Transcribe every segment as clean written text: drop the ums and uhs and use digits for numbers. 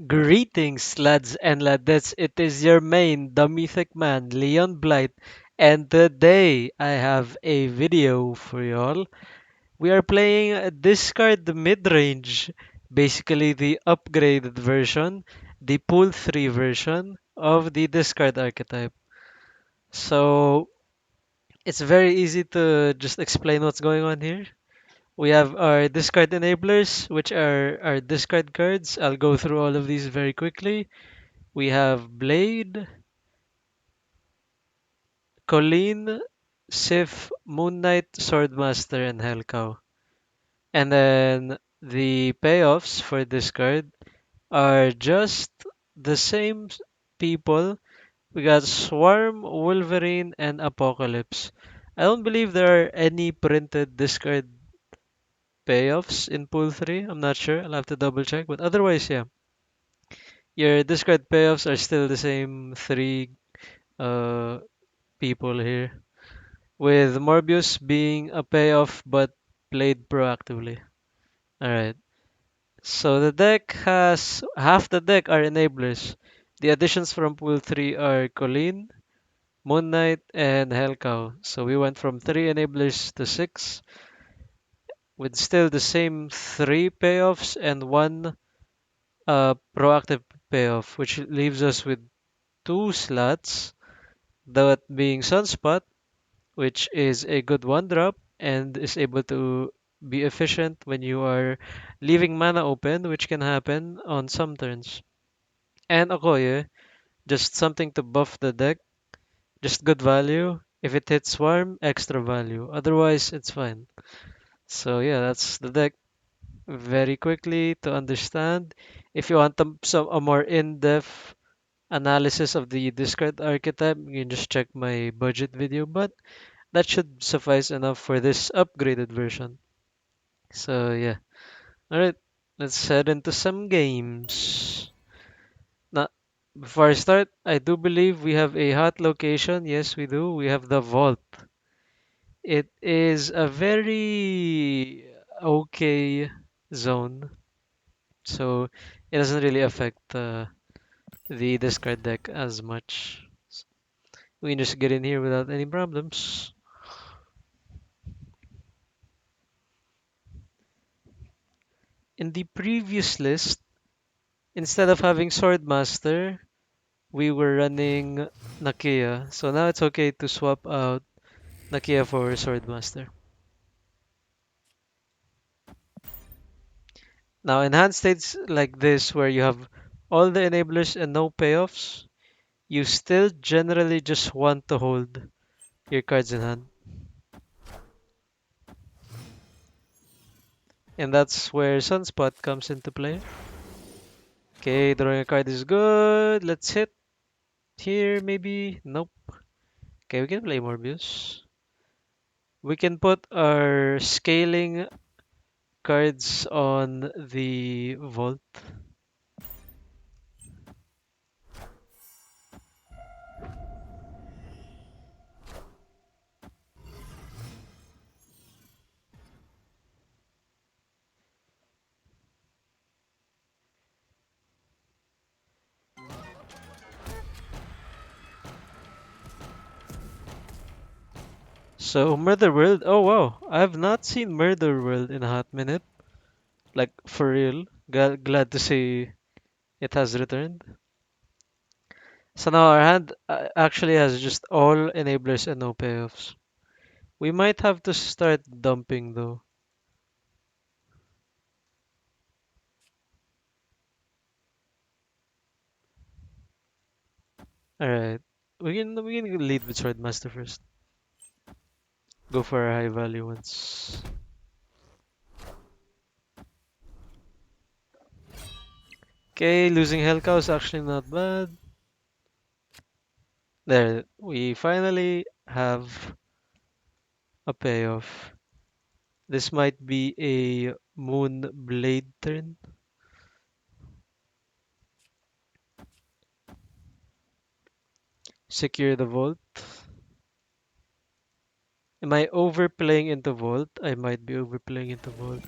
Greetings, lads and ladettes. It is your main, the mythic man, Leon Blight, and today I have a video for y'all. We are playing a Discard Midrange, basically the upgraded version, the Pool 3 version of the Discard archetype. So it's very easy to just explain what's going on here. We have our discard enablers, which are our discard cards. I'll go through all of these very quickly. We have Blade, Colleen, Sif, Moon Knight, Swordmaster, and Hellcow. And then the payoffs for this card are just the same people. We got Swarm, Wolverine, and Apocalypse. I don't believe there are any printed discard payoffs in Pool 3. I'm not sure. I'll have to double check. But otherwise, yeah. Your discard payoffs are still the same three uh, people here, with Morbius being a payoff but played proactively. Alright, so the deck has half the deck are enablers. The additions from Pool 3 are Colleen, Moon Knight, and Hellcow. So we went from 3 enablers to 6, with still the same 3 payoffs and 1 proactive payoff, which leaves us with 2 slots, that being Sunspot, which is a good one drop and is able to be efficient when you are leaving mana open, which can happen on some turns. And Okoye, just something to buff the deck, just good value. If it hits Swarm, extra value. Otherwise, it's fine. So yeah, that's the deck very quickly to understand. If you want a more in-depth analysis of the discard archetype, you can just check my budget video, but that should suffice enough for this upgraded version. So yeah. Alright, let's head into some games. Now, before I start, I do believe we have a hot location. Yes, we do. We have the vault. It is a very okay zone, so it doesn't really affect the discard deck as much. We can just get in here without any problems. In the previous list, instead of having Swordmaster, we were running Nakia. So now it's okay to swap out Nakia for Swordmaster. Now in hand states like this where you have all the enablers and no payoffs, you still generally just want to hold your cards in hand. And that's where Sunspot comes into play. Okay, drawing a card is good. Let's hit here maybe. Nope. Okay, we can play Morbius. We can put our scaling cards on the vault. So Murder World, oh wow, I've not seen Murder World in a hot minute. Like for real. Glad to see it has returned. So now our hand actually has just all enablers and no payoffs. We might have to start dumping though. Alright. We can lead with Swordmaster first. Go for our high value ones. Okay, losing Hellcow is actually not bad. There, we finally have a payoff. This might be a Moon Blade turn. Secure the vault. Am I overplaying into vault? I might be overplaying into vault.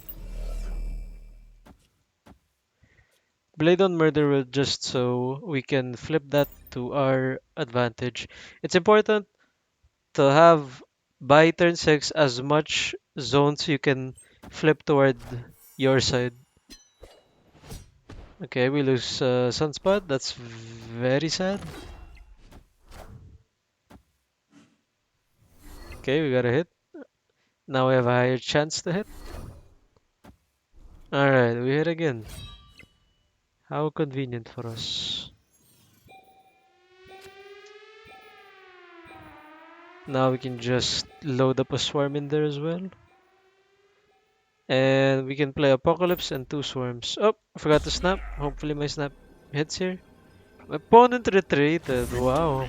Blade on Murderer just so we can flip that to our advantage. It's important to have by turn 6 as much zones you can flip toward your side. Okay, we lose Sunspot. That's very sad. Okay, we got a hit. Now we have a higher chance to hit. Alright, we hit again. How convenient for us. Now we can just load up a swarm in there as well. And we can play Apocalypse and two swarms. Oh, I forgot to snap. Hopefully my snap hits here. My opponent retreated. Wow.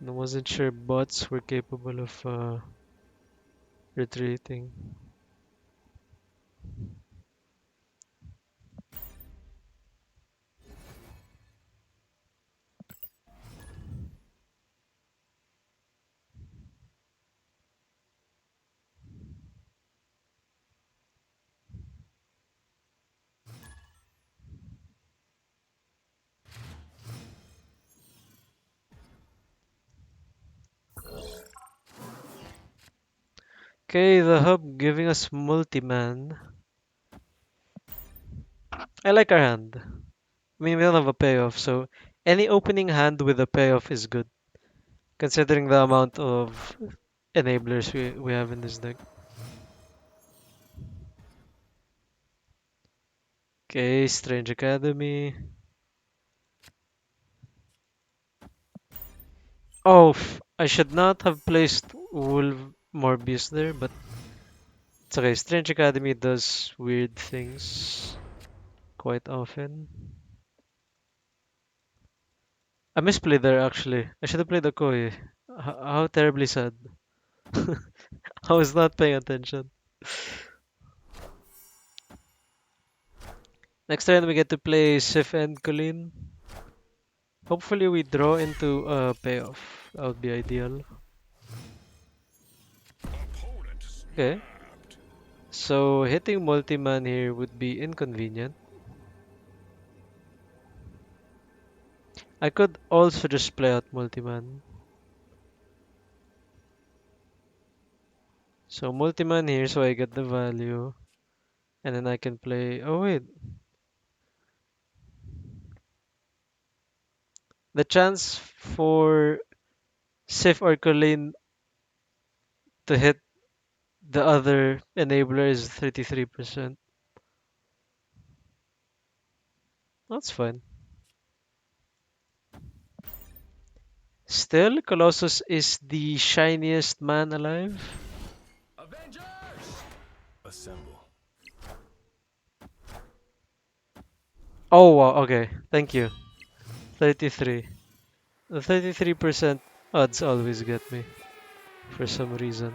I wasn't sure bots were capable of retreating. Okay, the hub giving us multi-man. I like our hand. I mean, we don't have a payoff, so any opening hand with a payoff is good, considering the amount of enablers we have in this deck. Okay, Strange Academy. Oh, I should not have placed Wolf Morbius there, but it's okay. Strange Academy does weird things quite often. I misplayed there actually. I should have played Okoye. How terribly sad. I was not paying attention. Next turn we get to play Sif and Colleen. Hopefully we draw into a payoff. That would be ideal. Okay. So hitting multi-man here would be inconvenient. I could also just play out multi-man. So multi-man here so I get the value. And then I can play... Oh wait. The chance for Sif or Colleen to hit the other enabler is 33%. That's fine. Still, Colossus is the shiniest man alive. Avengers! Assemble. Oh wow, okay. Thank you. 33. The 33% odds always get me for some reason.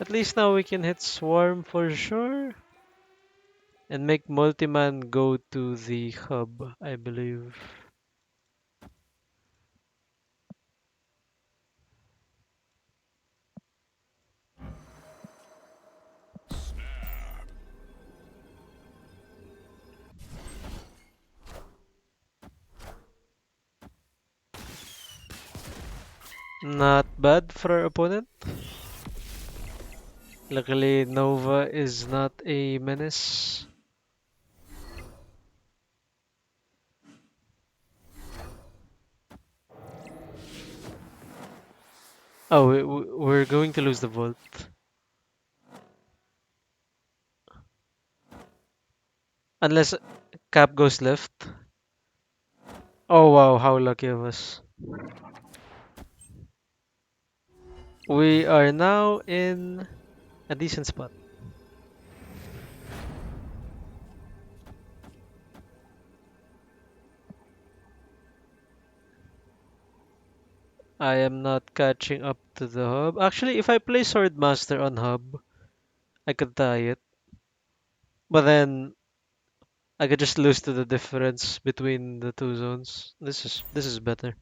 At least now we can hit Swarm for sure and make Multiman go to the hub, I believe. Not bad for our opponent. Luckily, Nova is not a menace. Oh, we're going to lose the vault. Unless Cap goes left. Oh wow, how lucky of us. We are now in a decent spot. I am not catching up to the hub. Actually, if I play Swordmaster on hub, I could tie it. But then I could just lose to the difference between the two zones. This is better.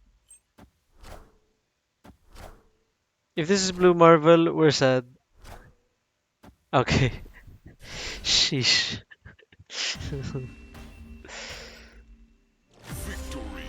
If this is Blue Marvel, we're sad. Okay. Sheesh. Victory.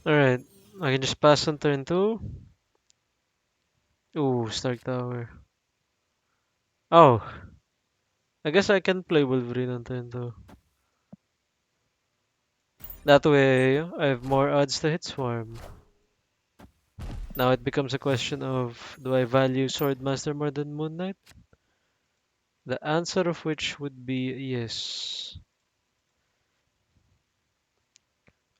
Alright, I can just pass on turn 2. Ooh, Stark Tower. Oh, I guess I can play Wolverine on turn 2. That way, I have more odds to hit Swarm. Now it becomes a question of, do I value Swordmaster more than Moon Knight? The answer of which would be yes.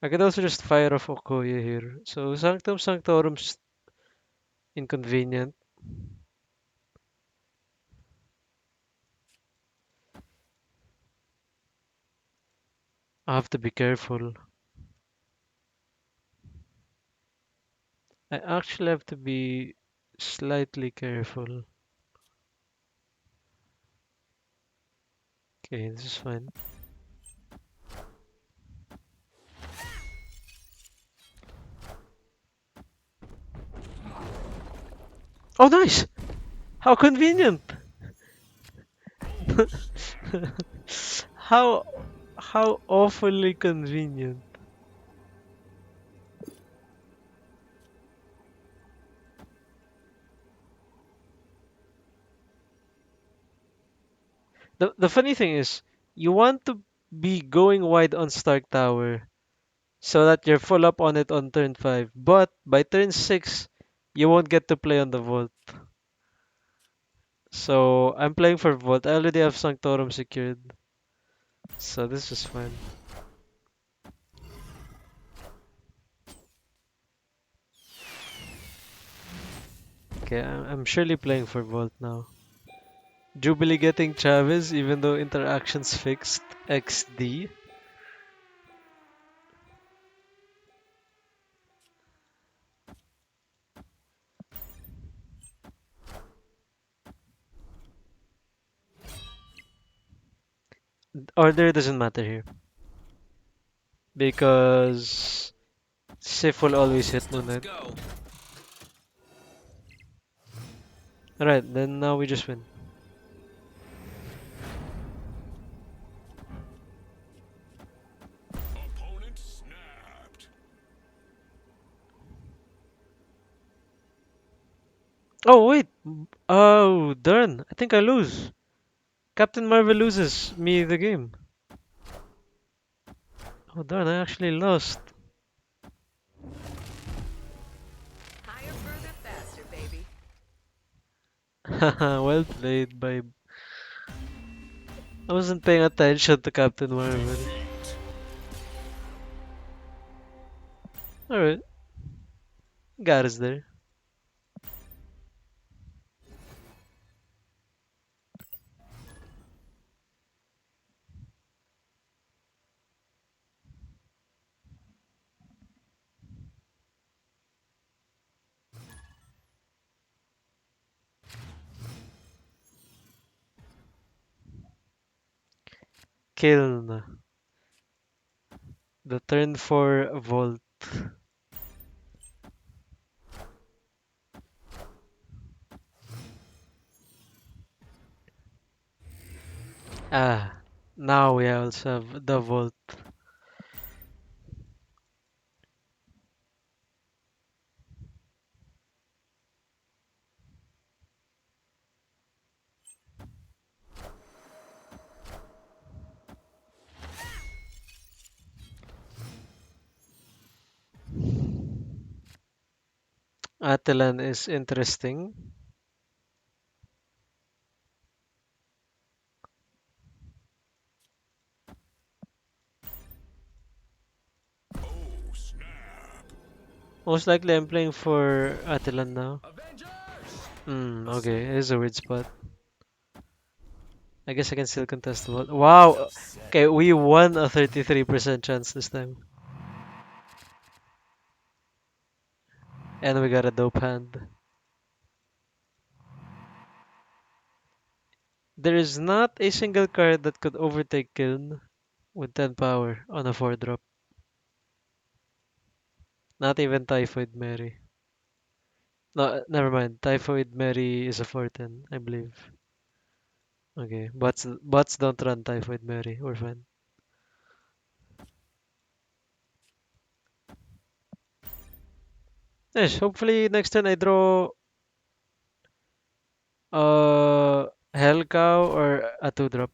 I could also just fire off Okoye here. So Sanctum Sanctorum's inconvenient. I have to be careful. I actually have to be slightly careful. Okay, this is fine. Oh, nice! How convenient! how how awfully convenient. The funny thing is, you want to be going wide on Stark Tower so that you're full up on it on turn 5. But by turn 6, you won't get to play on the Vault. So I'm playing for Vault. I already have Sanctorum secured. So this is fine. Okay, I'm surely playing for Vault now. Jubilee getting Chavez even though interactions fixed. XD. Order doesn't matter here. Because Sif will always hit Moon Systems Knight. go. Alright, then now we just win. Opponent snapped. Oh wait! Oh darn! I think I lose. Captain Marvel loses me the game. Oh darn! I actually lost. Higher, further, faster, baby. Haha, well played, by. I wasn't paying attention to Captain Marvel. Defeat. Alright, got us there. Kiln. The turn for Volt. Ah, now we also have the Volt. Attilan is interesting. Oh, snap. Most likely I'm playing for Attilan now. Avengers! Okay, it is a weird spot. I guess I can still contest the vault. Wow! Enough said. Okay, we won a 33% chance this time. And we got a dope hand. There is not a single card that could overtake Kiln with 10 power on a 4 drop. Not even Typhoid Mary. No, never mind. Typhoid Mary is a 410, I believe. Okay, bots don't run Typhoid Mary. We're fine. Yes, hopefully next turn I draw Hell Cow or a 2 drop.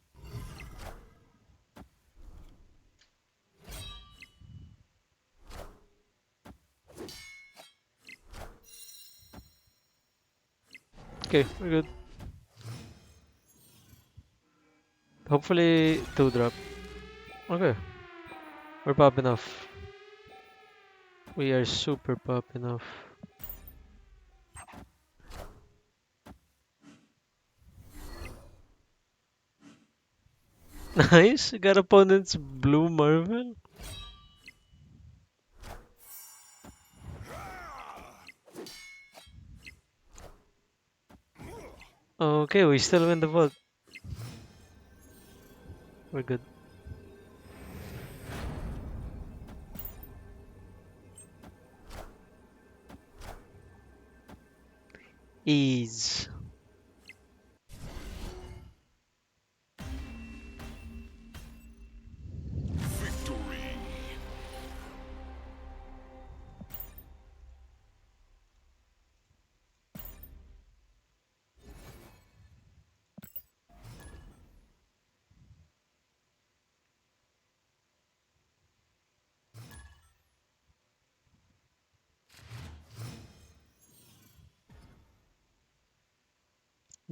Okay, we're good. Hopefully 2 drop. Okay, we're popping off. We are super popping off. Nice, got opponent's blue Marvel. Okay, we still win the vote. We're good. Ease. Victory!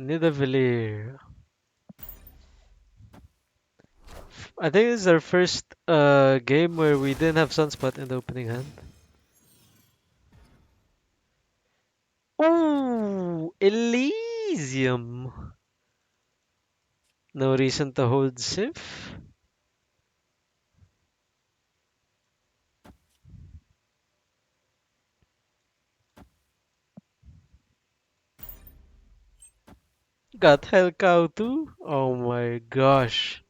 Nidavellir. I think this is our first game where we didn't have Sunspot in the opening hand. Ooh, Elysium. No reason to hold Sif. Got Hellcow too? Oh my gosh.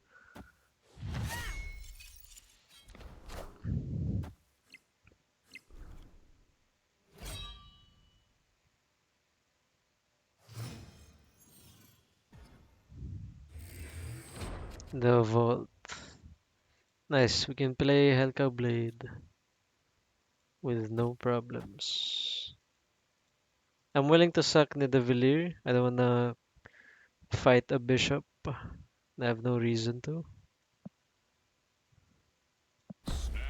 The Vault. Nice, we can play Hellcow Blade with no problems. I'm willing to sack Nidavellir. I don't wanna fight a bishop. I have no reason to. Snap!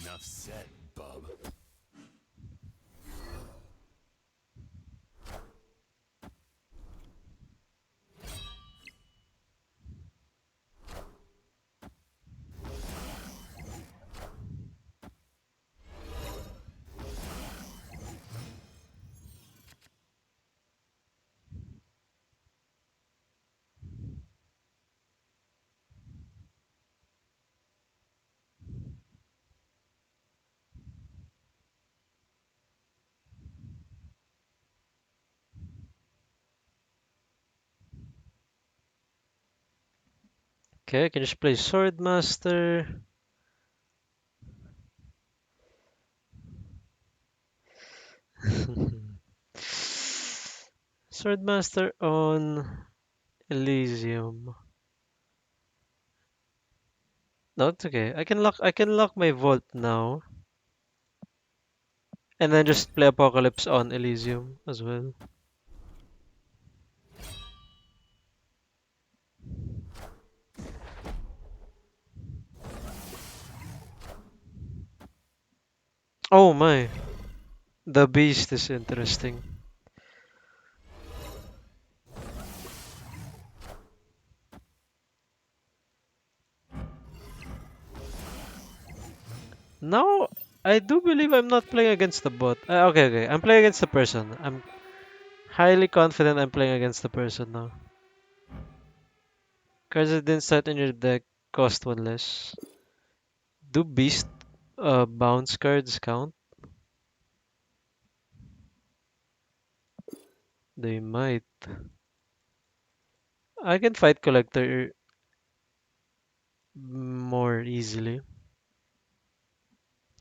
Enough said, bub. Okay, I can just play Swordmaster. Swordmaster on Elysium. No, it's okay. I can lock my Vault now. And then just play Apocalypse on Elysium as well. Oh my. The beast is interesting. No, I do believe I'm not playing against the bot. Okay, okay. I'm playing against the person. I'm highly confident I'm playing against the person now. Cards that didn't start in your deck cost one less. Do beast bounce cards count? They might. I can fight collector more easily.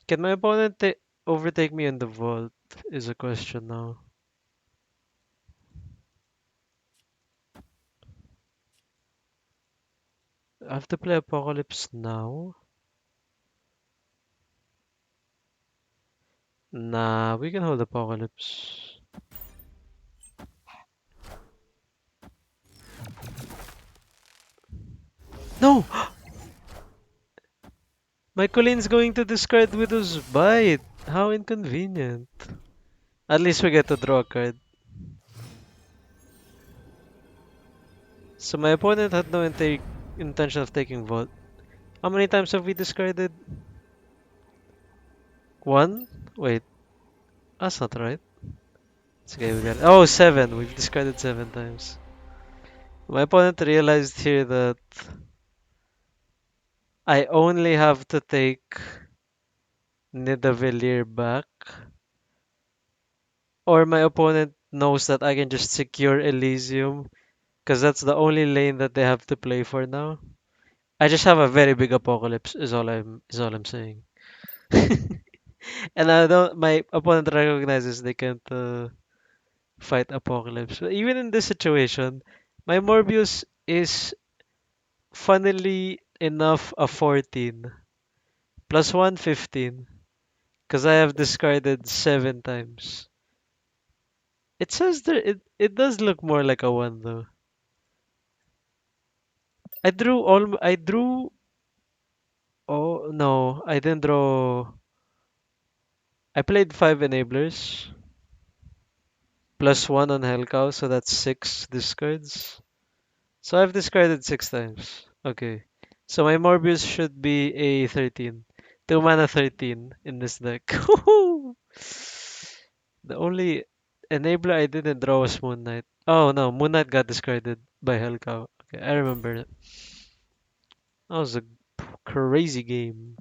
Can my opponent overtake me in the vault? Is a question now. I have to play Apocalypse now? Nah, we can hold Apocalypse. No! My Colin's going to discard Widow's Bite. How inconvenient. At least we get to draw a card. So my opponent had no intention of taking Vault. How many times have we discarded? One? Wait, that's not right. It's okay, we got it. Oh, seven. We've discarded 7 times. My opponent realized here that I only have to take Nidavellir back, or my opponent knows that I can just secure Elysium, because that's the only lane that they have to play for now. I just have a very big apocalypse, is all I'm saying. And I don't. My opponent recognizes they can't fight apocalypse. But even in this situation, my Morbius is funnily enough a 14 plus 115 because I have discarded 7 times. It says there it does look more like a one though. I drew. Oh no, I didn't draw. I played 5 enablers plus one on Hellcow, so that's 6 discards. So I've discarded 6 times. Okay. So my Morbius should be a 13. 2 mana 13 in this deck. The only enabler I didn't draw was Moon Knight. Oh no, Moon Knight got discarded by Hellcow. Okay, I remember it. That was a crazy game.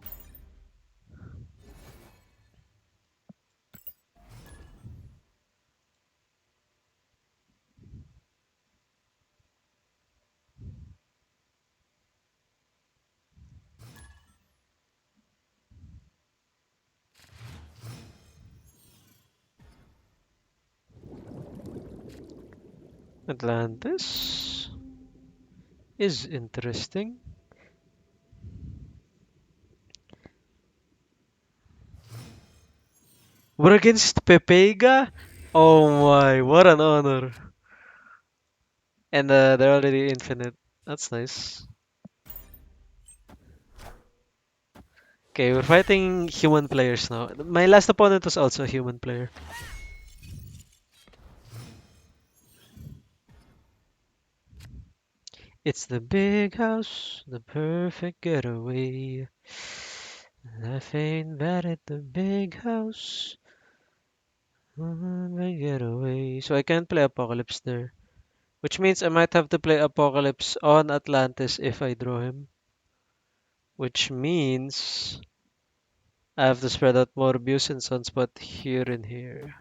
Atlantis is interesting. We're against Pepega? Oh my, what an honor. And they're already infinite. That's nice. Okay, we're fighting human players now. My last opponent was also a human player. It's the big house, the perfect getaway. Life ain't bad at the big house, big getaway. So I can't play Apocalypse there. Which means I might have to play Apocalypse on Atlantis if I draw him. Which means I have to spread out Morbius and Sunspot here and here.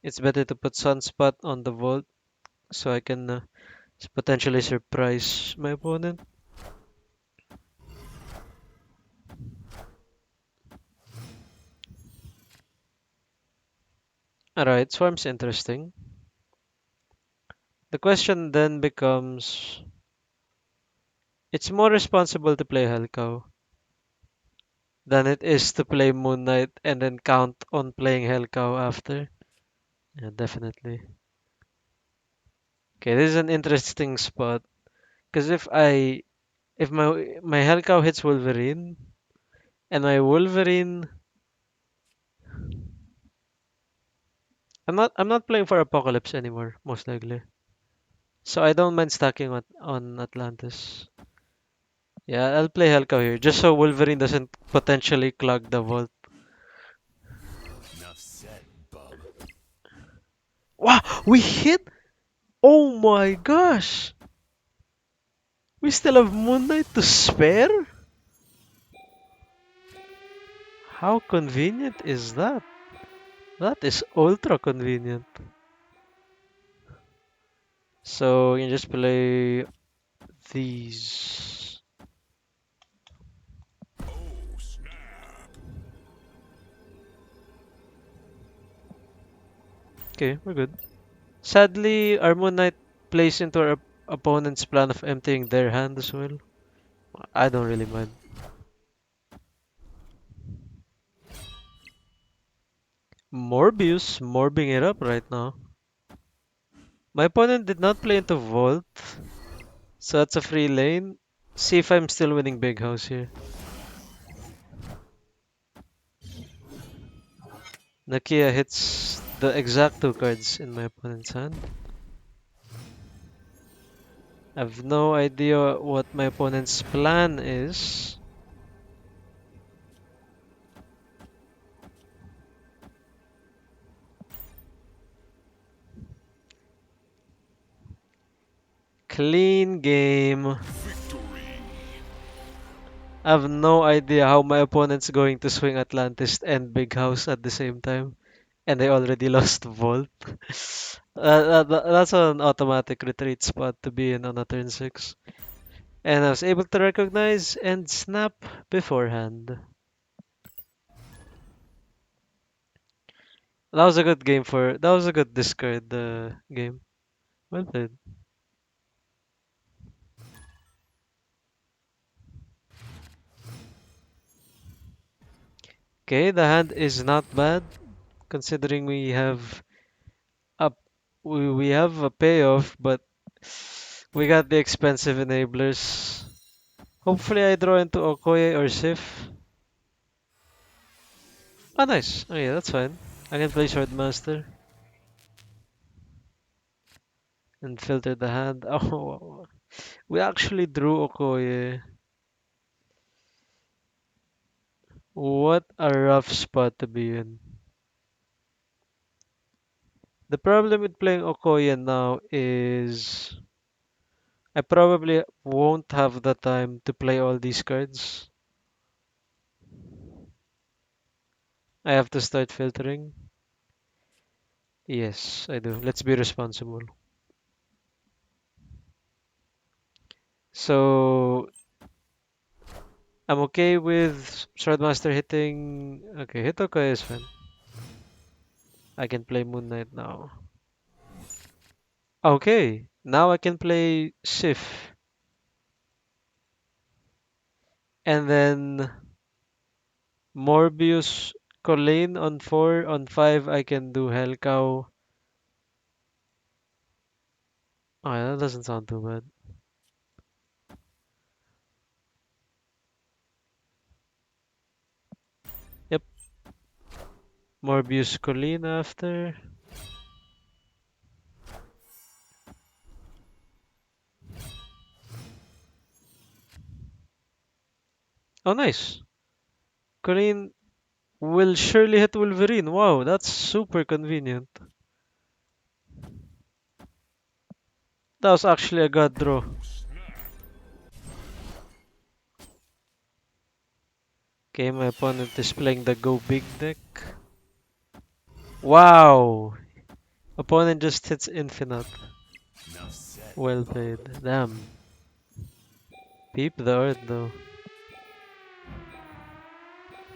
It's better to put Sunspot on the vault so I can potentially surprise my opponent. Alright, Swarm's interesting. The question then becomes, it's more responsible to play Hellcow than it is to play Moon Knight and then count on playing Hellcow after. Yeah, definitely. Okay, this is an interesting spot because if my Hellcow hits Wolverine and my Wolverine I'm not playing for Apocalypse anymore, most likely. So I don't mind stacking on Atlantis. Yeah, I'll play Helcow here, just so Wolverine doesn't potentially clog the vault. Enough said, bub. Wow, we hit! Oh my gosh! We still have Moon Knight to spare? How convenient is that? That is ultra convenient. So you can just play these. Oh, snap. Okay, we're good. Sadly, our Moon Knight plays into our opponent's plan of emptying their hand as well. I don't really mind. Morbius morbing it up right now. My opponent did not play into Vault, so that's a free lane. See if I'm still winning Big House here. Nakia hits the exact two cards in my opponent's hand. I have no idea what my opponent's plan is. Clean game. Victory. I have no idea how my opponent's going to swing Atlantis and Big House at the same time. And they already lost Vault. That's an automatic retreat spot to be in on a turn 6. And I was able to recognize and snap beforehand. That was a good game for. That was a good discard game. Well played. Okay, the hand is not bad considering a we have a payoff, but we got the expensive enablers. Hopefully, I draw into Okoye or Sif. Oh, nice. Oh, yeah, that's fine. I can play Swordmaster and filter the hand. Oh, we actually drew Okoye. What a rough spot to be in. The problem with playing Okoye now is I probably won't have the time to play all these cards. I have to start filtering. Yes, I do. Let's be responsible. So I'm okay with Swordmaster hitting. Okay, hit Okoye is fine. I can play Moon Knight now. Okay, now I can play Sif. And then Morbius Colleen on 4. On 5, I can do Hellcow. Oh, yeah, that doesn't sound too bad. Yep, Morbius Colleen after. Oh, nice. Colleen will surely hit Wolverine. Wow, that's super convenient. That was actually a god draw. Oh, snap. Okay, my opponent is playing the Go Big deck. Wow! Opponent just hits infinite. Enough said, Well bub. played. Damn. Peep the art though.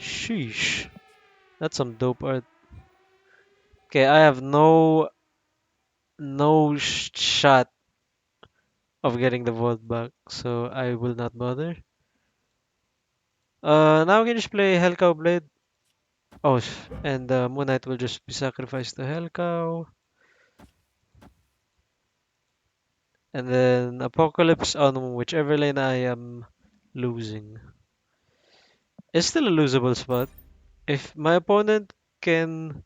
Sheesh. That's some dope art. Okay, I have no shot of getting the vault back, so I will not bother. Now we can just play Hellcow Blade. Oh, and Moon Knight will just be sacrificed to Hellcow. And then Apocalypse on whichever lane I am losing. It's still a losable spot. If my opponent can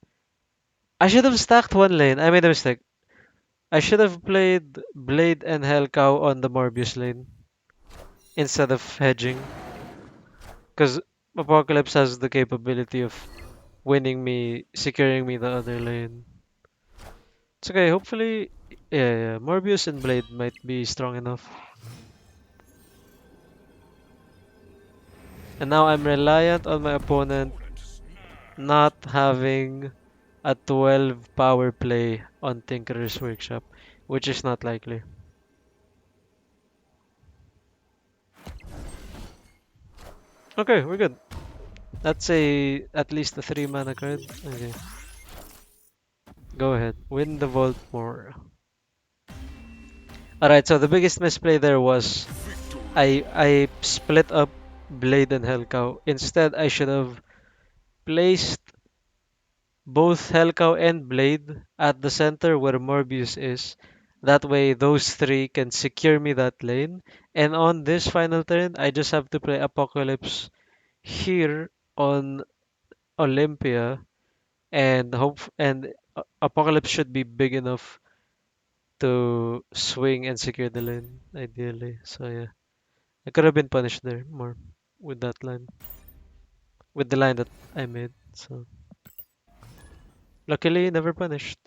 I should have stacked one lane. I made a mistake. I should have played Blade and Hellcow on the Morbius lane instead of hedging. Because Apocalypse has the capability of winning me, securing me the other lane. It's okay, hopefully, yeah, Morbius and Blade might be strong enough. And now I'm reliant on my opponent Opponent smash. not having a 12 power play on Tinkerer's Workshop, which is not likely. Okay, we're good. That's a at least a 3 mana card. Okay, go ahead. Win the Vault more. Alright, so the biggest misplay there was Victory. I split up Blade and Hellcow. Instead, I should have placed both Hellcow and Blade at the center where Morbius is. That way, those three can secure me that lane. And on this final turn, I just have to play Apocalypse here on Olympia, and Apocalypse should be big enough to swing and secure the lane, ideally. So yeah, I could have been punished there more with that line, with the line that I made. So luckily, never punished.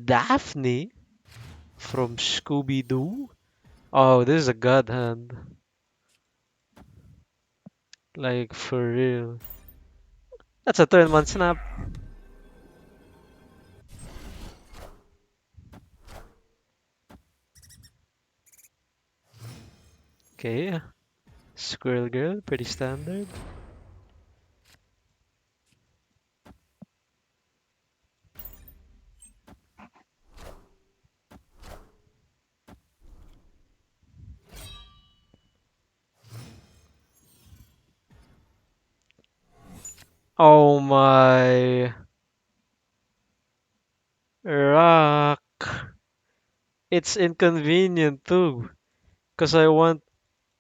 Daphne from Scooby Doo. Oh, this is a god hand. Like for real. That's a turn one snap. Okay. Squirrel Girl, pretty standard. Oh my. Rock. It's inconvenient too. Because I want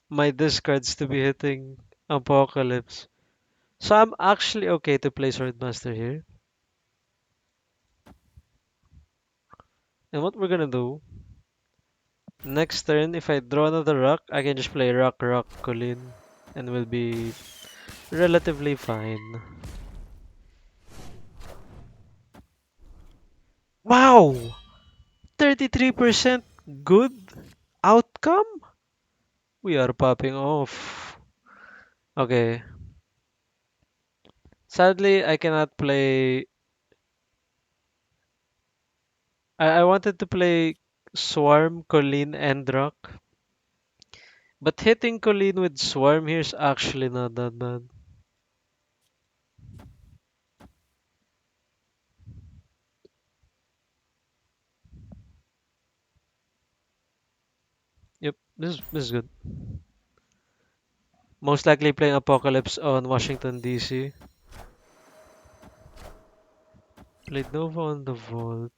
my discards to be hitting Apocalypse. So I'm actually okay to play Swordmaster here. And what we're gonna do, next turn, if I draw another rock, I can just play Rock Rock Colin and we'll be relatively fine. Wow! 33% good outcome? We are popping off. Okay. Sadly, I cannot play. I wanted to play Swarm, Colleen, and Rock. But hitting Colleen with Swarm here is actually not that bad. Yep, this is good. Most likely playing Apocalypse on Washington DC. Played Nova on the Vault.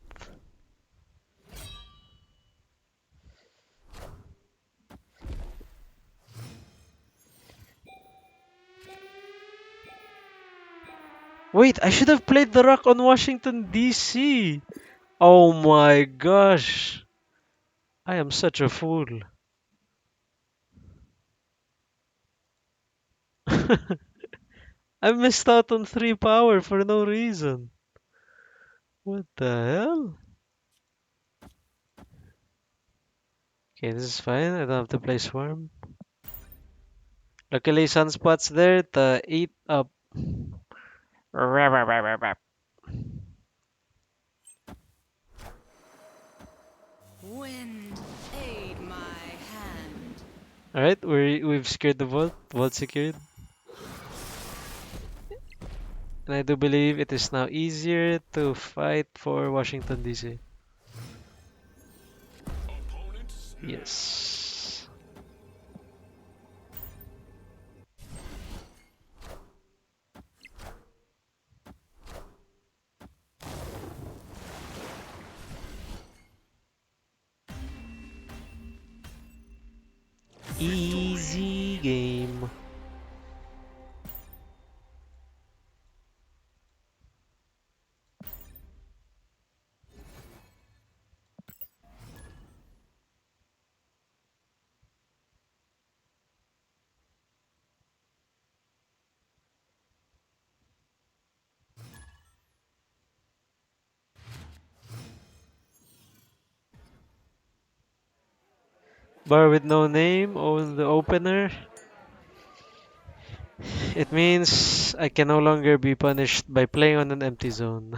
Wait, I should have played the Rock on Washington DC. Oh my gosh. I am such a fool. I missed out on 3 power for no reason. What the hell? Okay, this is fine. I don't have to play Swarm. Luckily, Sunspot's there to eat up. Alright, Wind, aid my hand. we've secured the vault. Vault secured. And I do believe it is now easier to fight for Washington DC. Opponent smash. Yes. Victory. Easy. Bar with no name on the opener. It means I can no longer be punished by playing on an empty zone.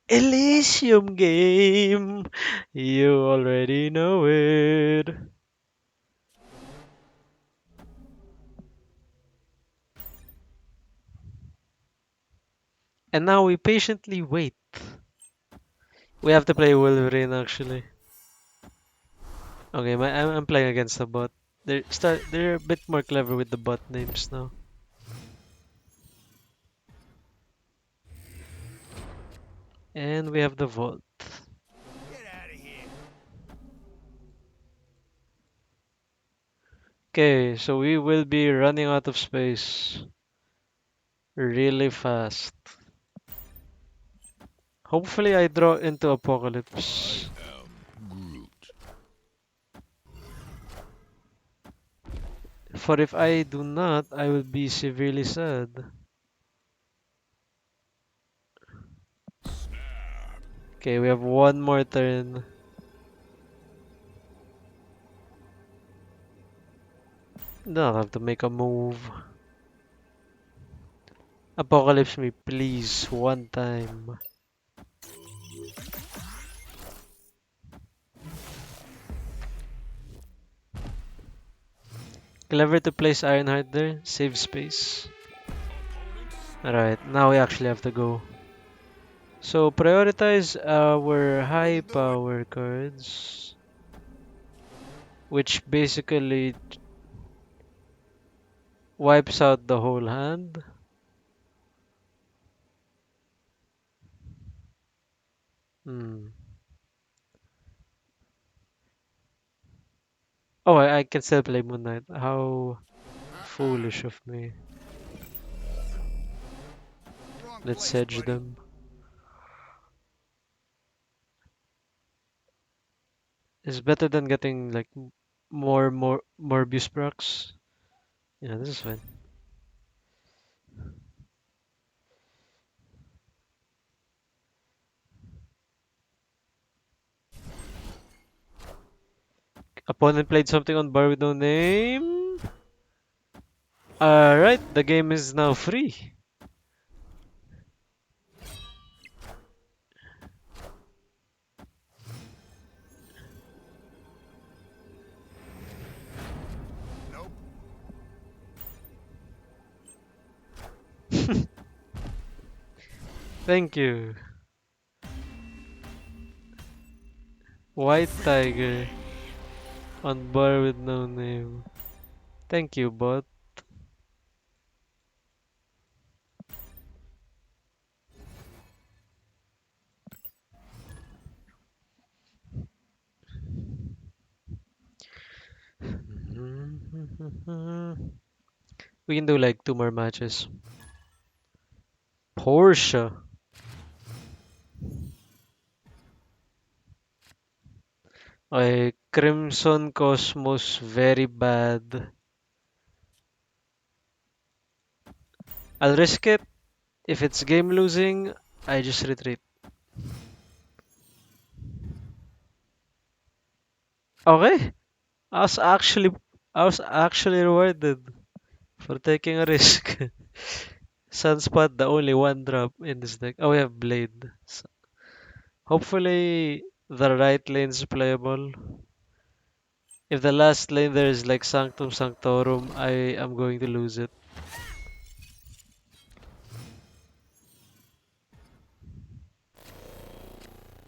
Elysium game. You already know it. And now we patiently wait. We have to play Wolverine actually. Okay, I'm playing against the bot. They're a bit more clever with the bot names now. And we have the vault. Get out of here. Okay, so we will be running out of space really fast. Hopefully I draw into I Apocalypse. am Groot. For if I do not, I will be severely sad. Snap. Okay, we have one more turn. Now I have to make a move. Apocalypse me, please, one time. Clever to place Ironheart there, save space. Alright, now we actually have to go. So prioritize our How high you doing? power cards, which basically wipes out the whole hand. Hmm. Oh, I can still play Moon Knight. How Uh-uh. foolish of me. Wrong Let's place, hedge buddy. them. It's better than getting like more Morbius procs. Yeah, this is fine. Opponent played something on bar with no name. Alright, the game is now free. Nope. Thank you. White Tiger on bar with no name. Thank you, bot. We can do like two more matches. Porsche. Okay, Crimson Cosmos, very bad. I'll risk it. If it's game losing, I just retreat. Okay, I was actually, I was actually rewarded for taking a risk. Sunspot, the only one drop in this deck. Oh, we have Blade. So hopefully the right lane's playable. If the last lane there is like Sanctum Sanctorum, I am going to lose it.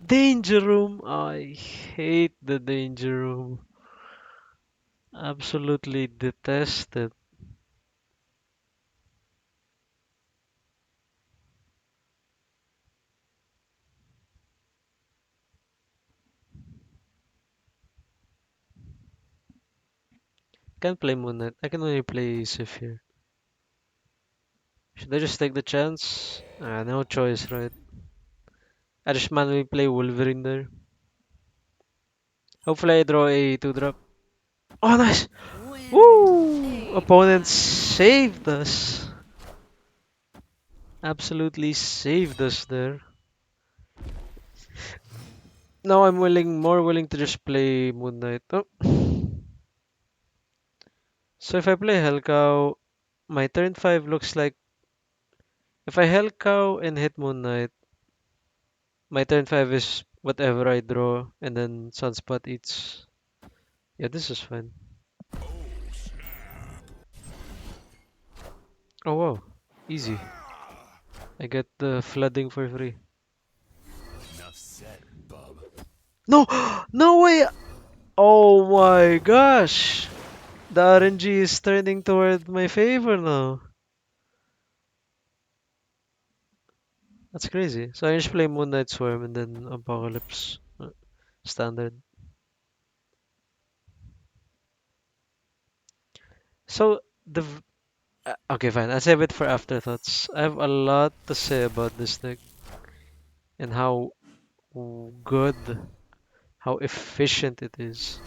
Danger Room! I hate the Danger Room. Absolutely detest it. Can't play Moon Knight. I can only play Sif here. Should I just take the chance? No choice, right? I just manually play Wolverine there. Hopefully I draw a 2-drop. Oh, nice! Wind Woo! ate Opponent my hand. saved us. Absolutely saved us there. Now I'm more willing to just play Moon Knight. Oh. So if I play Hellcow, my turn 5 looks like if I Hellcow and hit Moon Knight, my turn 5 is whatever I draw and then Sunspot eats. Yeah, this is fine. Oh wow, easy. I get the flooding for free. Enough said, bub. No, no way! Oh my gosh! The RNG is turning toward my favor now. That's crazy. So I just play Moon Knight Swarm and then Apocalypse. Standard. So okay, fine. I'll save it for afterthoughts. I have a lot to say about this deck and how good, how efficient it is.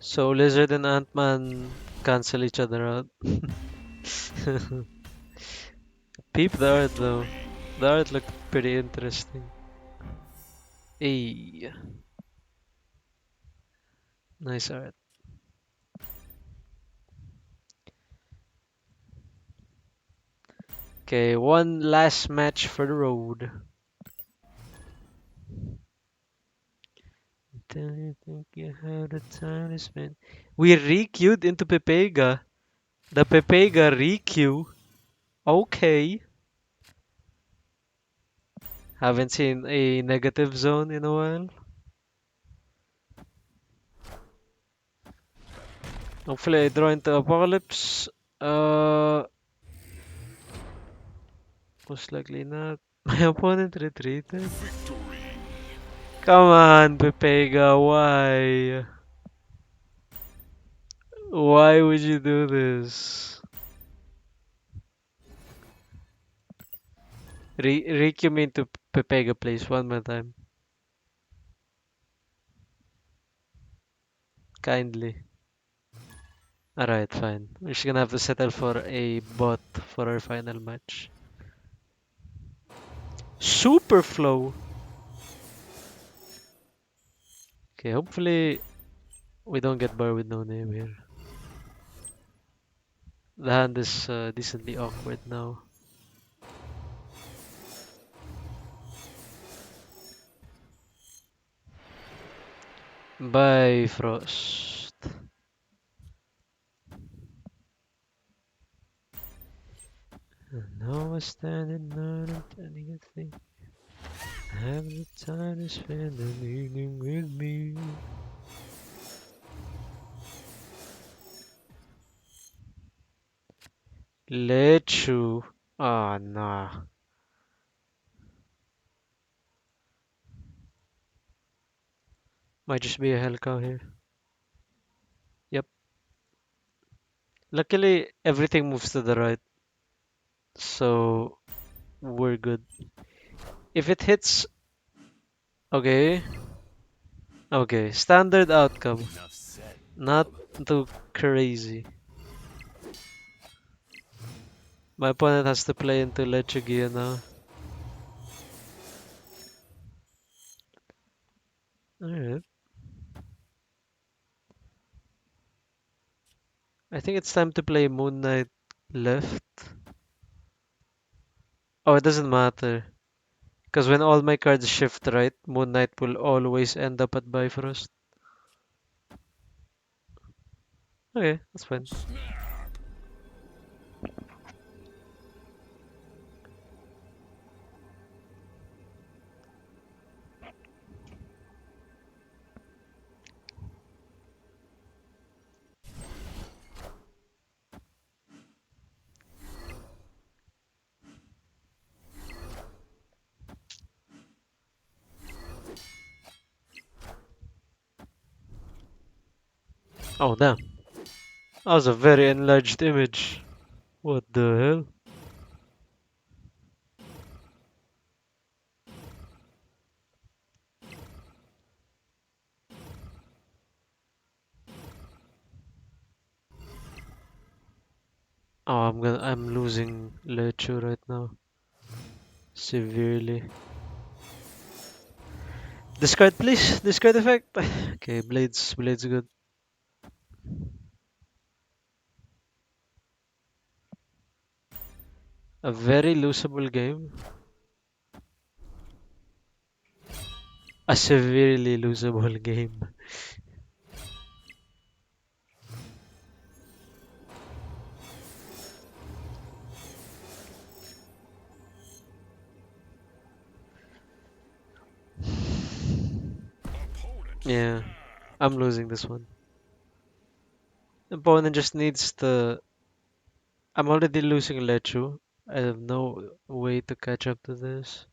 So Lizard and Ant-Man cancel each other out. Peep the art though. The art looked pretty interesting. Hey, nice art. Okay, one last match for the road. Tell you think you have the time to spend. We re-queued into Pepega. The Pepega re-queue. Okay. Haven't seen a negative zone in a while. Hopefully I draw into Apocalypse. Uh, Most likely not. My opponent retreated. Come on, Pepega, why? Why would you do this? Re-queue me into Pepega, please, one more time. Kindly. Alright, fine. We're just gonna have to settle for a bot for our final match. Super flow. Okay, hopefully we don't get bar with no name here. The hand is decently awkward now. Bye, Frost. Now I stand and not turning a thing. Have the time to spend an evening with me. Let you. Ah, nah. Might just be a hell cow here. Yep. Luckily, everything moves to the right, so we're good. If it hits, okay, okay, standard outcome, Enough said, not bub. too crazy. My opponent has to play into Lechugia now. Alright. I think it's time to play Moon Knight left. Oh, it doesn't matter. Because when all my cards shift right, Moon Knight will always end up at Bifrost. Okay, that's fine. Oh, damn. That was a very enlarged image. What the hell? Oh, I'm losing Lechu right now. Severely. Discard please. Discard effect. Okay, Blades good. A very losable game. A severely losable game. Opponent Yeah, I'm snapped. losing this one. Opponent just needs to. I'm already losing Lechu. I have no way to catch up to this.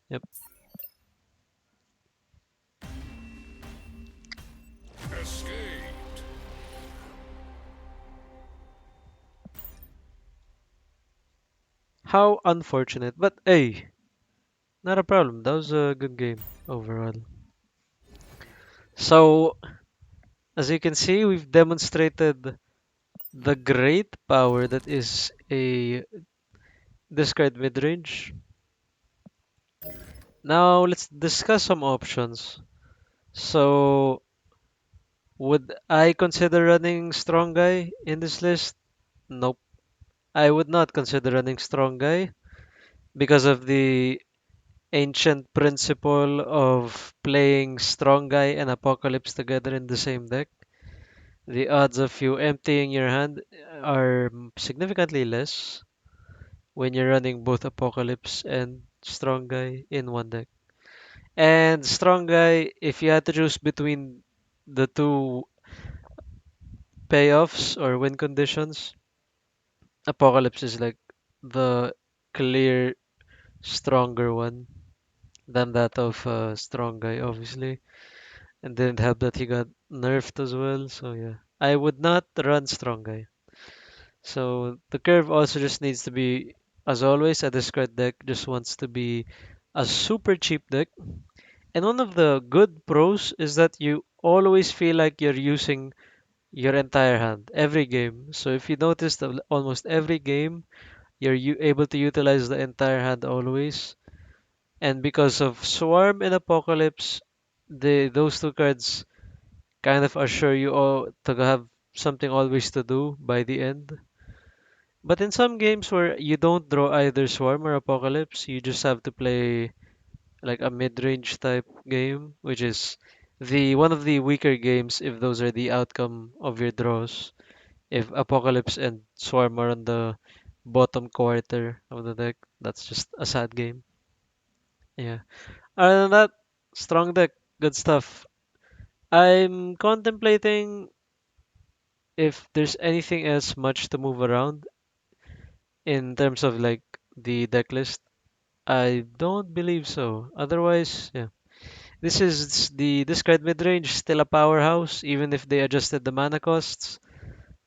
Yep. Escaped. How unfortunate. But hey, not a problem. That was a good game overall. So, as you can see, we've demonstrated the great power that is a discard midrange. Now, let's discuss some options. So, would I consider running Strong Guy in this list? Nope. I would not consider running Strong Guy because of the ancient principle of playing Strong Guy and Apocalypse together in the same deck. The odds of you emptying your hand are significantly less when you're running both Apocalypse and Strong Guy in one deck. And Strong Guy, if you had to choose between the two payoffs or win conditions, Apocalypse is like the clear stronger one than that of Strong Guy, obviously. And didn't help that he got nerfed as well. So yeah, I would not run Strong Guy. So the curve also just needs to be, as always, a discard deck just wants to be a super cheap deck. And one of the good pros is that you always feel like you're using your entire hand every game. So if you notice that almost every game you're able to utilize the entire hand always. And because of Swarm and Apocalypse, those two cards kind of assure you all to have something always to do by the end. But in some games where you don't draw either Swarm or Apocalypse, you just have to play like a mid-range type game, which is the one of the weaker games if those are the outcome of your draws. If Apocalypse and Swarm are on the bottom quarter of the deck, that's just a sad game. Yeah. Other than that, strong deck, good stuff. I'm contemplating if there's anything else much to move around in terms of like the deck list. I don't believe so. Otherwise, yeah. This is the discard midrange, still a powerhouse, even if they adjusted the mana costs.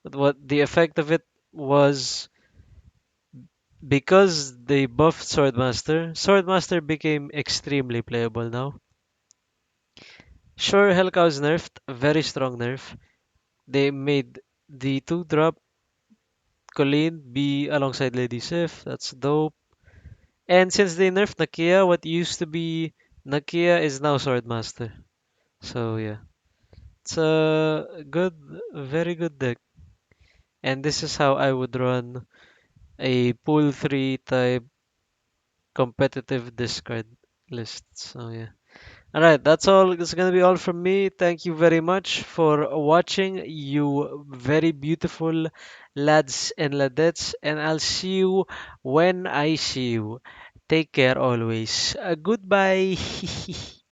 But what the effect of it was because they buffed Swordmaster, Swordmaster became extremely playable now. Sure, Hellcow's nerfed, very strong nerf. They made the 2-drop Colleen be alongside Lady Sif, that's dope. And since they nerfed Nakia, what used to be Nakia is now Swordmaster. So yeah. It's a good, very good deck. And this is how I would run a pool 3 type competitive discard list. So yeah. Alright, that's all. It's gonna be all from me. Thank you very much for watching, you very beautiful lads and ladettes. And I'll see you when I see you. Take care always. Goodbye.